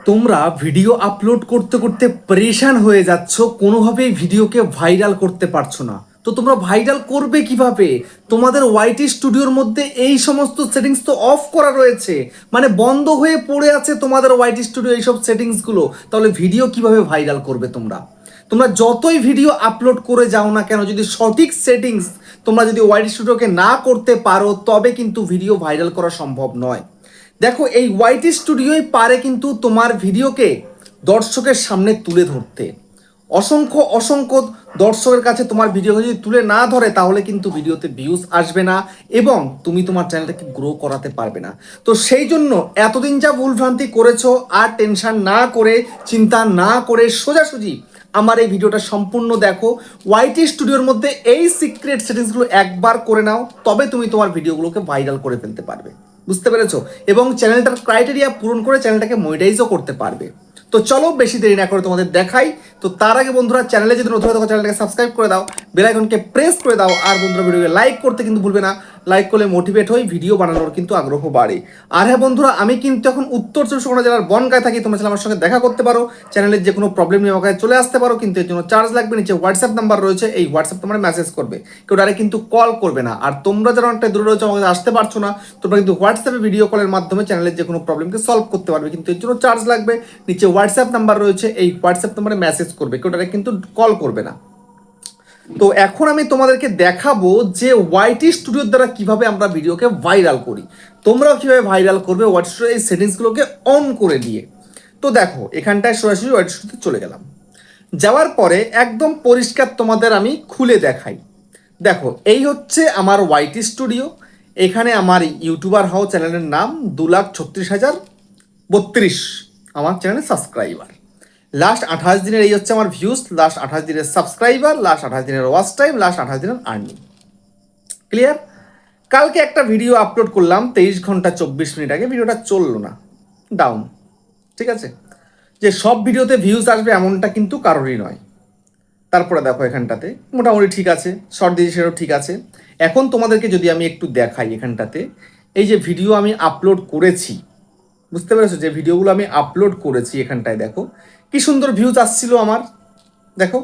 তোমরা video upload করতে করতে পরেশান হয়ে যাচ্ছ, কোনোভাবেই ভিডিওকে ভাইরাল করতে পারছো না। তো তোমরা ভাইরাল করবে কিভাবে? তোমাদের ওয়াইটি স্টুডিওর মধ্যে এই সমস্ত সেটিংস তো অফ করা রয়েছে, মানে বন্ধ হয়ে পড়ে আছে তোমাদের ওয়াইটি স্টুডিও এইসব সেটিংসগুলো। তাহলে ভিডিও কিভাবে ভাইরাল করবে তোমরা? তোমরা যতই ভিডিও আপলোড করে যাও না কেন, যদি সঠিক সেটিংস তোমরা যদি ওয়াইটি স্টুডিওকে না করতে পারো, তবে কিন্তু ভিডিও ভাইরাল করা সম্ভব নয়। দেখো, এই ওয়াইটি স্টুডিওই পারে কিন্তু তোমার ভিডিওকে দর্শকের সামনে তুলে ধরতে। অসংখ্য অসংখ্য দর্শকের কাছে তোমার ভিডিওকে যদি তুলে না ধরে, তাহলে কিন্তু ভিডিওতে ভিউজ আসবে না এবং তুমি তোমার চ্যানেলটাকে গ্রো করাতে পারবে না। তো সেই জন্য এতদিন যা ভুলভ্রান্তি করেছো, আর টেনশন না করে, চিন্তা না করে সোজাসুজি আমার এই ভিডিওটা সম্পূর্ণ দেখো। ওয়াইটি স্টুডিওর মধ্যে এই সিক্রেট সেটিংসগুলো একবার করে নাও, তবে তুমি তোমার ভিডিওগুলোকে ভাইরাল করে ফেলতে পারবে। বুঝতে পেরেছো? এবং চ্যানেলটার ক্রাইটেরিয়া পূরণ করে চ্যানেলটাকে মনিটাইজও করতে পারবে। তো চলো বেশি দেরি না করে তোমাদের দেখাই। তো তার আগে বন্ধুরা, চ্যানেলে যদি নতুন হয় তখন চ্যানেলটাকে সাবস্ক্রাইব করে দাও, বেল আইকনকে প্রেস করে দাও, আর বন্ধুরা ভিডিওকে লাইক করতে কিন্তু ভুলবে না। লাইক করলে মোটিভেট হই, ভিডিও বানানোর কিন্তু আগ্রহ বাড়ে। আর হ্যাঁ বন্ধুরা, আমি কিন্তু এখন উত্তর চব্বিশ পরগনা জেলার বনগাঁয় থাকি। তোমরা চাইলে আমার সঙ্গে দেখা করতে পারো, চ্যানেলের যে কোনো প্রবলেম নিয়ে আমাকে চলে আসতে পারো, কিন্তু এর জন্য চার্জ লাগবে। নিচে হোয়াটসঅ্যাপ নাম্বার রয়েছে, এই হোয়াটসঅ্যাপ নাম্বারে মেসেজ করবে, কেউ ডাইরেক্ট কিন্তু কল করবে না। আর তোমরা যারা অনেকটা দূরে রয়েছে, আমাকে আসতে পারছো না, তোমরা কিন্তু হোয়াটসঅ্যাপে ভিডিও কলের মাধ্যমে চ্যানেলের যে কোনো প্রবলেমকে সলভ করতে পারবে, কিন্তু এর জন্য চার্জ লাগবে। নিচে হোয়াটসঅ্যাপ নাম্বার রয়েছে, এই হোয়াটসঅ্যাপ নাম্বারে মেসেজ করবে, কেউ ডাইরেক্ট কিন্তু কল করবে না। তো এখন আমি তোমাদেরকে দেখাবো যে ওয়াইটি স্টুডিওর দ্বারা কিভাবে আমরা ভিডিওকে ভাইরাল করি। তোমরাও কিভাবে ভাইরাল করবে ওয়াইটি স্টুডিও এই সেটিংসগুলোকে অন করে দিয়ে। তো দেখো, এখানটায় সরাসরি ওয়াইটি স্টুডিওতে চলে গেলাম। যাওয়ার পরে একদম পরিষ্কার তোমাদের আমি খুলে দেখাই। দেখো, এই হচ্ছে আমার ওয়াইটি স্টুডিও। এখানে আমার ইউটিউবার হও চ্যানেলের নাম 2,36,032 আমার চ্যানেলের সাবস্ক্রাইবার। লাস্ট 28 দিনের এই হচ্ছে আমার ভিউজ, লাস্ট 28 দিনের সাবস্ক্রাইবার, লাস্ট 28 দিনের ওয়াচ টাইম, লাস্ট 28 দিনের আর্নিং। ক্লিয়ার? কালকে একটা ভিডিও আপলোড করলাম 23 ঘন্টা 24 মিনিট আগে, ভিডিওটা চললো না, ডাউন। ঠিক আছে? যে সব ভিডিওতে ভিউজ আসবে এমনটা কিন্তু কারোরই নয়। তারপরে দেখো, এখানটাতে মোটামুটি ঠিক আছে, শর্ট দিয়েছি সেটাও ঠিক আছে। এখন তোমাদেরকে যদি আমি একটু দেখাই, এখানটাতে এই যে ভিডিও আমি আপলোড করেছি, বুঝতে পেরেছো? যে ভিডিওগুলো আমি আপলোড করেছি, এখানটায় দেখো কি সুন্দর ভিউজ আসছিল আমার। দেখো,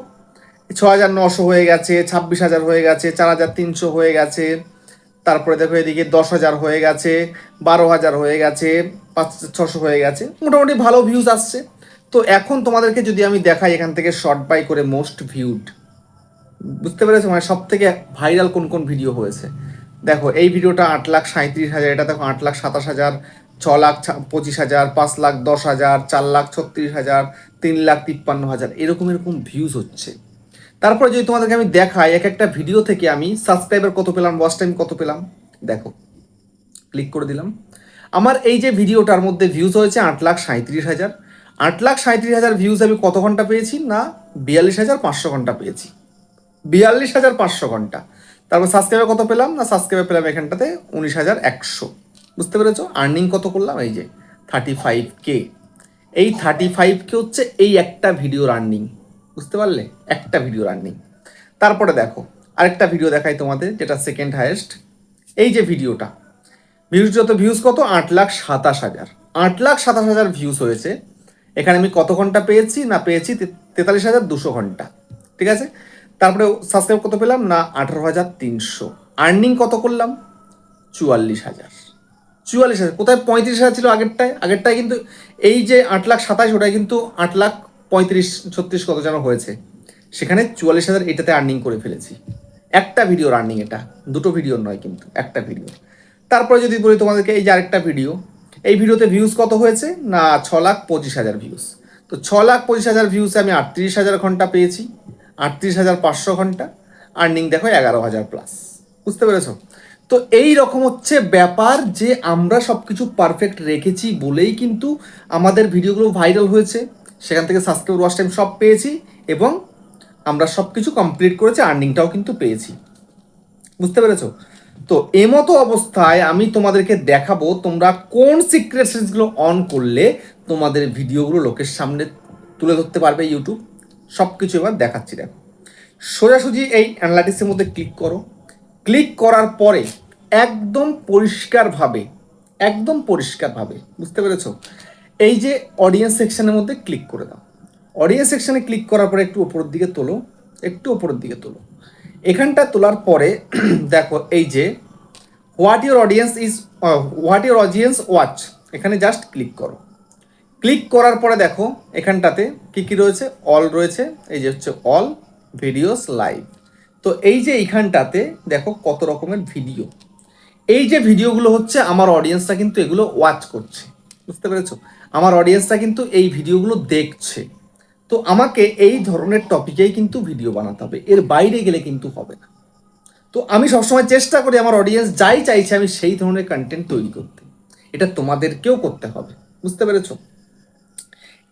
6,900 হয়ে গেছে, 26,000 হয়ে গেছে, 4,300 হয়ে গেছে। তারপরে দেখো এদিকে 10,000 হয়ে গেছে, 12,000 হয়ে গেছে, 5,600 হয়ে গেছে, মোটামুটি ভালো ভিউজ আসছে। তো এখন তোমাদেরকে যদি আমি দেখাই এখান থেকে শর্ট বাই করে মোস্ট ভিউড, বুঝতে পেরেছো? মানে সব থেকে ভাইরাল কোন কোন ভিডিও হয়েছে। দেখো, এই ভিডিওটা 8,37,000, এটা দেখো 8,27,000, 6,25,000, 5,10,000, 4,36,000, 3,53,000, এরকম এরকম ভিউজ হচ্ছে। তারপরে যদি তোমাদেরকে আমি দেখাই এক একটা ভিডিও থেকে আমি সাবস্ক্রাইবার কত পেলাম, ওয়াচ টাইম কত পেলাম, দেখো ক্লিক করে দিলাম। আমার এই যে ভিডিওটার মধ্যে ভিউজ হয়েছে 8,37,000। 8,37,000 ভিউজ আমি কত ঘন্টা পেয়েছি না, 42,500 ঘন্টা পেয়েছি। 42,500 ঘন্টা। তারপর সাবস্ক্রাইবার কত পেলাম না, সাবস্ক্রাইবার পেলাম এখানটাতে 19,100। বুঝতে পেরেছো? আর্নিং কত করলাম, এই যে 35K। এই 35K হচ্ছে এই একটা ভিডিওর আর্নিং। বুঝতে পারলে? একটা ভিডিওর আর্নিং। তারপরে দেখো আরেকটা ভিডিও দেখাই তোমাদের, যেটা সেকেন্ড হাইয়েস্ট। এই যে ভিডিওটা, ভিউজ কত, 8,27,000। 8,27,000 ভিউজ হয়েছে। এখানে আমি কত ঘন্টা পেয়েছি না, পেয়েছি 43,200 ঘন্টা। ঠিক আছে? তারপরে সাবস্ক্রাইব কত পেলাম না, 18,300। আর্নিং কত করলাম, 44,000। 44,000 কোথায়, 35,000 ছিল আগেরটায় কিন্তু এই যে 8,27,000, ওটাই কিন্তু 8,35,36 কত যেন হয়েছে। সেখানে 44,000 এটাতে আর্নিং করে ফেলেছি। একটা ভিডিওর আর্নিং এটা, দুটো ভিডিওর নয় কিন্তু, একটা ভিডিও। তারপরে যদি বলি তোমাদেরকে, এই যে আরেকটা ভিডিও, এই ভিডিওতে ভিউজ কত হয়েছে না, 6,25,000 ভিউজ। তো 6,25,000 ভিউসে আমি 38,000 ঘন্টা পেয়েছি, 38,500 ঘন্টা। আর্নিং দেখো 11,000 প্লাস। বুঝতে পেরেছো? তো এই রকম হচ্ছে ব্যাপার, যে আমরা সব কিছু পারফেক্ট রেখেছি বলেই কিন্তু আমাদের ভিডিওগুলো ভাইরাল হয়েছে। সেখান থেকে সাবস্ক্রাইব, ওয়াচ টাইম সব পেয়েছি এবং আমরা সব কিছু কমপ্লিট করেছি, আর্নিংটাও কিন্তু পেয়েছি। বুঝতে পেরেছো? তো এমতো অবস্থায় আমি তোমাদেরকে দেখাবো তোমরা কোন সিক্রেট সেটিংসগুলো অন করলে তোমাদের ভিডিওগুলো লোকের সামনে তুলে ধরতে পারবে ইউটিউব। সব কিছু এবার দেখাচ্ছি। দেখো, সোজাসুজি এই অ্যানালাইটিক্সের মধ্যে ক্লিক করো। ক্লিক করার পরে একদম পরিষ্কারভাবে, বুঝতে পেরেছো, এই যে অডিয়েন্স সেকশনের মধ্যে ক্লিক করে দাও। অডিয়েন্স সেকশনে ক্লিক করার পরে একটু উপরের দিকে তোলো, একটু উপরের দিকে তোলো। এখানটা তোলার পরে দেখো এই যে হোয়াট ইউর অডিয়েন্স ওয়াচ, এখানে জাস্ট ক্লিক করো। ক্লিক করার পরে দেখো এখানটাতে কি কি রয়েছে, অল রয়েছে, এই যে হচ্ছে অল ভিডিওস লাইভ। তো এই যে এইখানটাতে দেখো কত রকমের ভিডিও, এই যে ভিডিওগুলো হচ্ছে আমার অডিয়েন্সরা কিন্তু এগুলো ওয়াচ করছে, বুঝতে পেরেছো? আমার অডিয়েন্সরা কিন্তু এই ভিডিওগুলো দেখছে। তো আমাকে এই ধরনের টপিকেই কিন্তু ভিডিও বানাতে হবে, এর বাইরে গেলে কিন্তু হবে না। তো আমি সবসময় চেষ্টা করি আমার অডিয়েন্স যাই চাইছে আমি সেই ধরনের কন্টেন্ট তৈরি করতে। এটা তোমাদেরকেও করতে হবে, বুঝতে পেরেছো?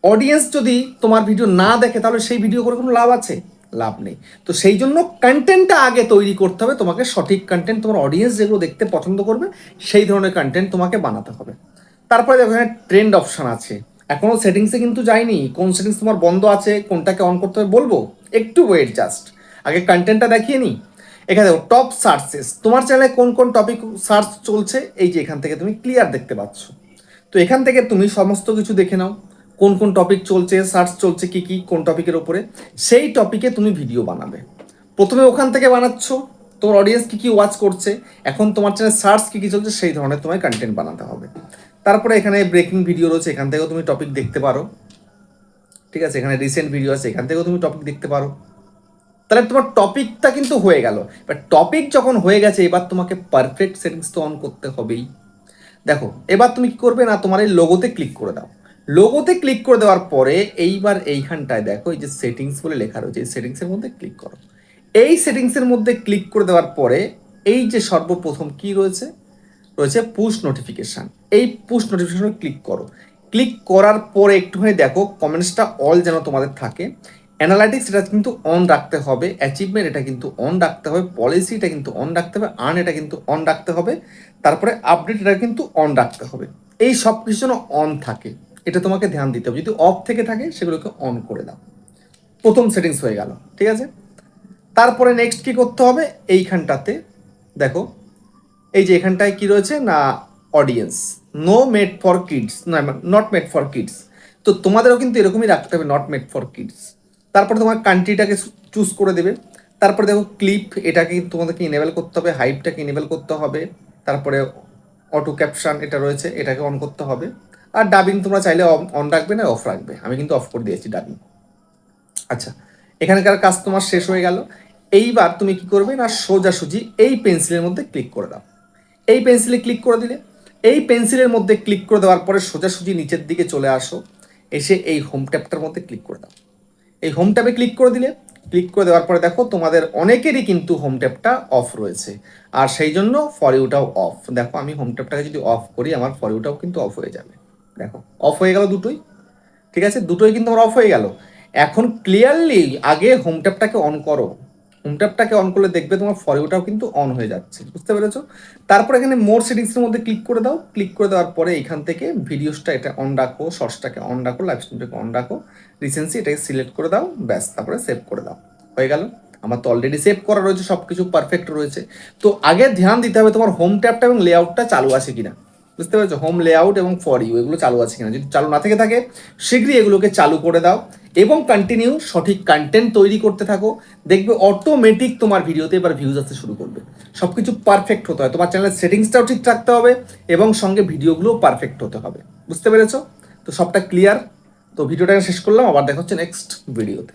অডিয়েন্স যদি তোমার ভিডিও না দেখে তাহলে সেই ভিডিও করে কোনো লাভ আছে? লাভ নেই। তো সেই জন্য কন্টেন্টটা আগে তৈরি করতে হবে তোমাকে, সঠিক কন্টেন্ট, তোমার অডিয়েন্স যেগুলো দেখতে পছন্দ করবে সেই ধরনের কন্টেন্ট তোমাকে বানাতে হবে। তারপরে দেখো এখানে ট্রেন্ড অপশন আছে, এখনও সেটিংসে কিন্তু যায়নি। কোন সেটিংস তোমার বন্ধ আছে, কোনটাকে অন করতে হবে বলবো, একটু ওয়েট জাস্ট, আগে কন্টেন্টটা দেখিয়ে নিই। এখানে দেখো টপ সার্চেস, তোমার চ্যানেলে কোন কোন টপিক সার্চ চলছে এই যে এখান থেকে তুমি ক্লিয়ার দেখতে পাচ্ছ। তো এখান থেকে তুমি সমস্ত কিছু দেখে নাও, কোন কোন টপিক চলছে, সার্চ চলছে কি কি, কোন টপিকের ওপরে, সেই টপিকে তুমি ভিডিও বানাবে। প্রথমে ওখান থেকে বানাচ্ছ, তোমার অডিয়েন্স কী কী ওয়াচ করছে, এখন তোমার চ্যানেল সার্চ কী কী চলছে সেই ধরনের তোমায় কন্টেন্ট বানাতে হবে। তারপরে এখানে ব্রেকিং ভিডিও রয়েছে, এখান থেকেও তুমি টপিক দেখতে পারো, ঠিক আছে? এখানে রিসেন্ট ভিডিও আছে, এখান থেকেও তুমি টপিক দেখতে পারো। তাহলে তোমার টপিকটা কিন্তু হয়ে গেল। এবার টপিক যখন হয়ে গেছে এবার তোমাকে পারফেক্ট সেটিংস তো অন করতে হবেই। দেখো এবার তুমি কি করবে না, তোমার এই লোগোতে ক্লিক করে দাও। লোগোতে ক্লিক করে দেওয়ার পরে এইবার এইখানটায় দেখো এই যে সেটিংস বলে লেখা রয়েছে, এই সেটিংসের মধ্যে ক্লিক করো। এই সেটিংসের মধ্যে ক্লিক করে দেওয়ার পরে এই যে সর্বপ্রথম কি রয়েছে, রয়েছে পুশ নোটিফিকেশান। এই পুশ নোটিফিকেশানে ক্লিক করো। ক্লিক করার পরে একটুখানি দেখো কমেন্টসটা অল যেন তোমাদের থাকে। অ্যানালাইটিক্স এটা কিন্তু অন রাখতে হবে, অ্যাচিভমেন্ট এটা কিন্তু অন রাখতে হবে, পলিসি এটা কিন্তু অন রাখতে হবে, আর্ন এটা কিন্তু অন রাখতে হবে, তারপরে আপডেট এটা কিন্তু অন রাখতে হবে। এই সব কিছু যেন অন থাকে, এটা তোমাকে ধ্যান দিতে হবে। যদি অফ থেকে থাকে সেগুলোকে অন করে দাও। প্রথম সেটিংস হয়ে গেল, ঠিক আছে? তারপরে নেক্সট কি করতে হবে, এইখানটাতে দেখো এই যে এখানটায় কি রয়েছে না, audience no made for kids, না নট মেড ফর কিডস। তো তোমাদেরও কিন্তু এরকমই রাখতে হবে, নট মেড ফর কিডস। তারপরে তোমার কান্ট্রিটাকে চুজ করে দেবে। তারপরে দেখো ক্লিপ, এটাকে তোমাদেরকে ইনেবল করতে হবে, হাইপটাকে ইনেবল করতে হবে। তারপরে অটো ক্যাপশন এটা রয়েছে, এটাকে অন করতে হবে। আর ডাবিং তোমরা চাইলে অন রাখবে না অফ রাখবে, আমি কিন্তু অফ করে দিয়েছি ডাবিং। আচ্ছা, এখানকার কাজ তোমার শেষ হয়ে গেল। এইবার তুমি কি করবে না, সোজাসুজি এই পেন্সিলের মধ্যে ক্লিক করে দাও। এই পেন্সিলে ক্লিক করে দিলে, এই পেন্সিলের মধ্যে ক্লিক করে দেওয়ার পরে সোজাসুজি নিচের দিকে চলে আসো, এসে এই হোম ট্যাবটার মধ্যে ক্লিক করে দাও। এই হোম ট্যাবে ক্লিক করে দিলে, ক্লিক করে দেওয়ার পরে দেখো তোমাদের অনেকেরই কিন্তু হোম ট্যাবটা অফ রয়েছে, আর সেই জন্য ফর ইউটাও অফ। দেখো আমি হোম ট্যাবটাকে যদি অফ করি আমার ফর ইউটাও কিন্তু অফ হয়ে যাবে। দেখো অফ হয়ে গেল দুটোই, ঠিক আছে? দুটোই কিন্তু আমার অফ হয়ে গেল। এখন ক্লিয়ারলি আগে হোম ট্যাবটাকে অন করো। হোম ট্যাবটাকে অন করলে দেখবে তোমার ফর ইউটাও কিন্তু অন হয়ে যাচ্ছে, বুঝতে পেরেছো? তারপর এখানে মোর সেটিংসের মধ্যে ক্লিক করে দাও। ক্লিক করে দেওয়ার পরে এখান থেকে ভিডিওসটা এটা অন রাখো, শর্টসটাকে অন রাখো, লাইভ স্ট্রিমটাকে অন রাখো, রিসেন্সি এটাকে সিলেক্ট করে দাও, ব্যাস তারপরে সেভ করে দাও, হয়ে গেল। আমার তো অলরেডি সেভ করা রয়েছে, সব কিছু পারফেক্ট রয়েছে। তো আগে ধ্যান দিতে হবে তোমার হোম ট্যাবটা এবং লেআউটটা চালু আছে কিনা, বুঝতে পেরেছো? হোম লেআউট এবং ফর ইউ এগুলো চালু আছে কিনা, যদি চালু না থেকে থাকে শীঘ্রই এগুলোকে চালু করে দাও এবং কন্টিনিউ সঠিক কন্টেন্ট তৈরি করতে থাকো। দেখবে অটোমেটিক তোমার ভিডিওতে এবার ভিউজ আসতে শুরু করবে। সব কিছু পারফেক্ট হতে হয়, তোমার চ্যানেলের সেটিংসটাও ঠিক রাখতে হবে এবং সঙ্গে ভিডিওগুলোও পারফেক্ট হতে হবে, বুঝতে পেরেছো? তো সবটা ক্লিয়ার। তো ভিডিওটা শেষ করলাম, আবার দেখা হচ্ছে নেক্সট ভিডিওতে।